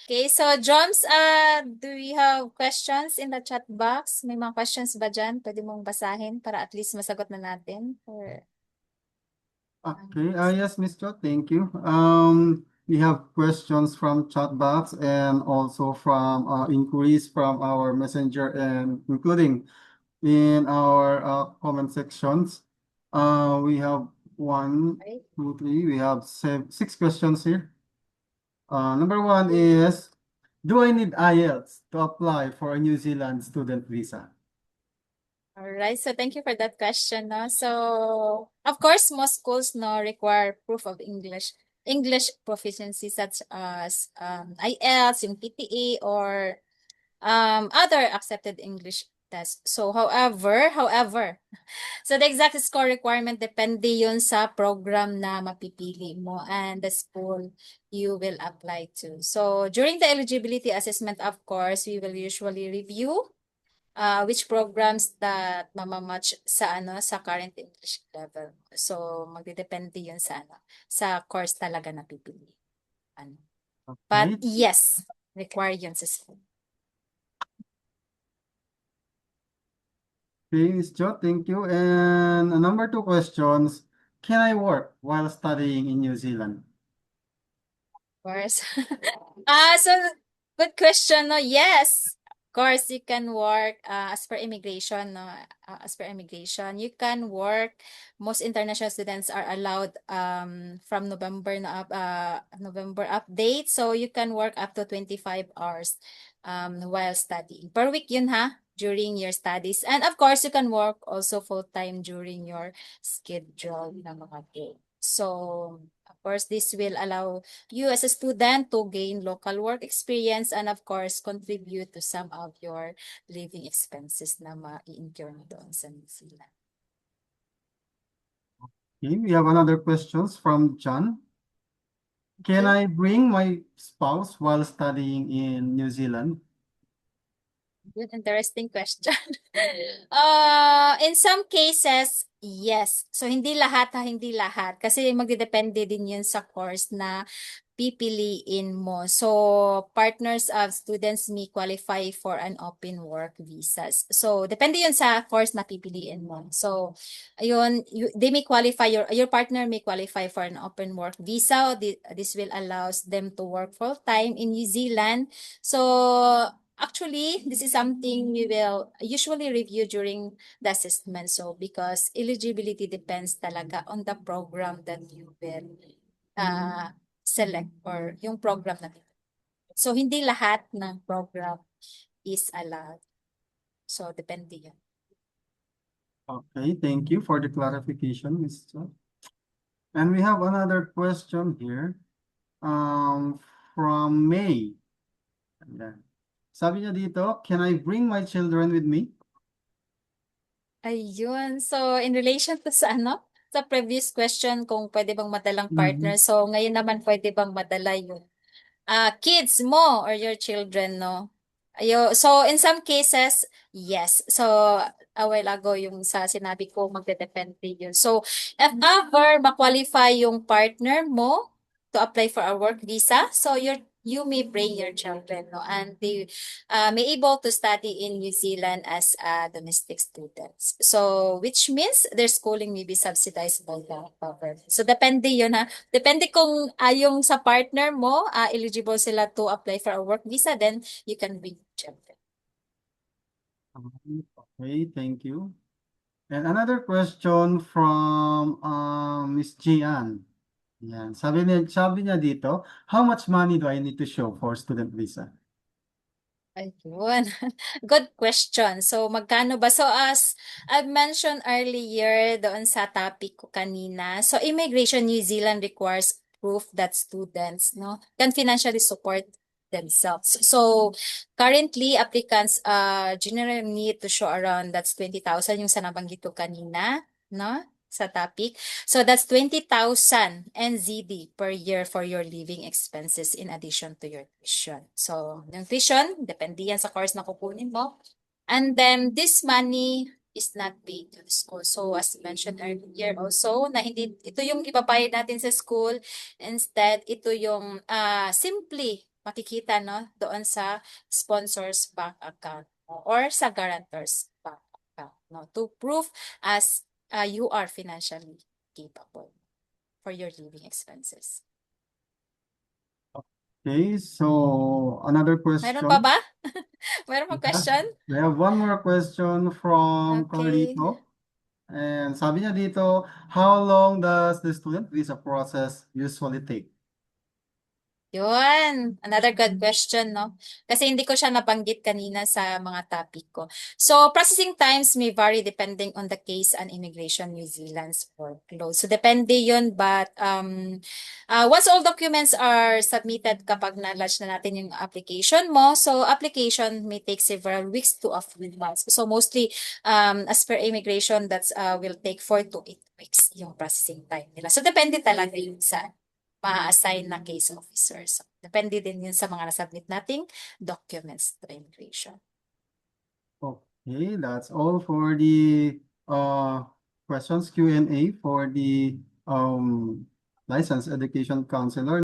Okay, so Joms, do we have questions in the chat box? May mga questions ba dyan? Pwede mong basahin para at least masagot na natin. Or... Okay, yes, Miss Cho, thank you. We have questions from chat box and also from inquiries from our messenger and including in our comment sections. We have one, Okay. two, three. We have six questions here. Number one is, do I need IELTS to apply for a New Zealand student visa? All right, so thank you for that question. No? So, of course, most schools no require proof of English proficiency such as IELTS, yung PTE, or other accepted English tests. So, however, so the exact score requirement depende yun sa program na mapipili mo and the school you will apply to. So, during the eligibility assessment, of course, we will usually review which programs that mamamatch sa sa current English level. So magdedepende 'yun sa sa course talaga na pipili. Ano. But Okay, yes, require 'yun sa school. okay, Miss Jo, thank you. And number two questions, can I work while studying in New Zealand? Course. So good question, no? Yes. Of course, you can work as per immigration, no? As per immigration, you can work. Most international students are allowed from November na November update. So you can work up to 25 hours while studying. Per week yun ha, during your studies. And of course, you can work also full-time during your schedule na mga day. So, of course, this will allow you as a student to gain local work experience and of course contribute to some of your living expenses na ma-incur mo doon sa New Zealand. Okay, we have another questions from John. Can Okay. I bring my spouse while studying in New Zealand? Good, interesting question. In some cases, yes. So, hindi lahat ha, hindi lahat. Kasi magdidepende din yun sa course na pipiliin mo. So, partners of students may qualify for an open work visas. So, depende yun sa course na pipiliin mo. So, ayun, they may qualify, your partner may qualify for an open work visa. This will allows them to work full-time in New Zealand. So, actually, this is something we will usually review during the assessment. So, because eligibility depends talaga on the program that you will select or yung program na dito. So, hindi lahat ng program is allowed. So, depende yan. Okay, thank you for the clarification, Ms. Jo. And we have another question here from May. Ayan. Sabi niya dito, can I bring my children with me? Ayun. So, in relation to sa sa previous question kung pwede bang madalang Mhm. partner. So, ngayon naman pwede bang madala yung kids mo or your children, no? So, in some cases, yes. So, a while ago, yung sa sinabi ko, magdedepende yun. So, if ever ma-qualify yung partner mo to apply for a work visa, so you may bring your children, no? And they may able to study in New Zealand as domestic students. So, which means their schooling may be subsidized by the government. So, depende yun ha. Depende kung yung sa partner mo, eligible sila to apply for a work visa, then you can bring children. Okay, thank you. And another question from Miss Jian. Yan. Sabi niya dito, how much money do I need to show for student visa? Ayun. Good question. So, magkano ba? So, as I've mentioned earlier doon sa topic ko kanina, so Immigration New Zealand requires proof that students can financially support themselves. So, currently, applicants generally need to show around that's 20,000 yung sa nabanggit ko kanina, no? Sa topic. So that's 20,000 NZD per year for your living expenses in addition to your tuition. So yung tuition, depende yan sa course na kukunin mo. And then this money is not paid to the school. So as mentioned earlier also, na hindi ito yung ibabayad natin sa school. Instead, ito yung simply makikita, no, doon sa sponsor's bank account mo or sa guarantor's bank account, no, to prove as you are financially capable for your living expenses. Okay, so another Mayroon pa question. ba? Mayroon pa Yeah, question? we have one more question from Okay. Carlito. And sabi niya dito, how long does the student visa process usually take? Yun, another good question, no? Kasi hindi ko siya nabanggit kanina sa mga topic ko. So, processing times may vary depending on the case and Immigration New Zealand's workload. So, depende yun, but once all documents are submitted kapag na-lodge na natin yung application mo, so application may take several weeks to a few months. So, mostly, as per immigration, that's will take 4 to 8 weeks yung processing time nila. So, depende talaga yun sa ma-assign na case officer. So, depende din yun sa mga nasubmit nating documents to immigration. Okay, that's all for the questions Q&A for the licensed education counselor.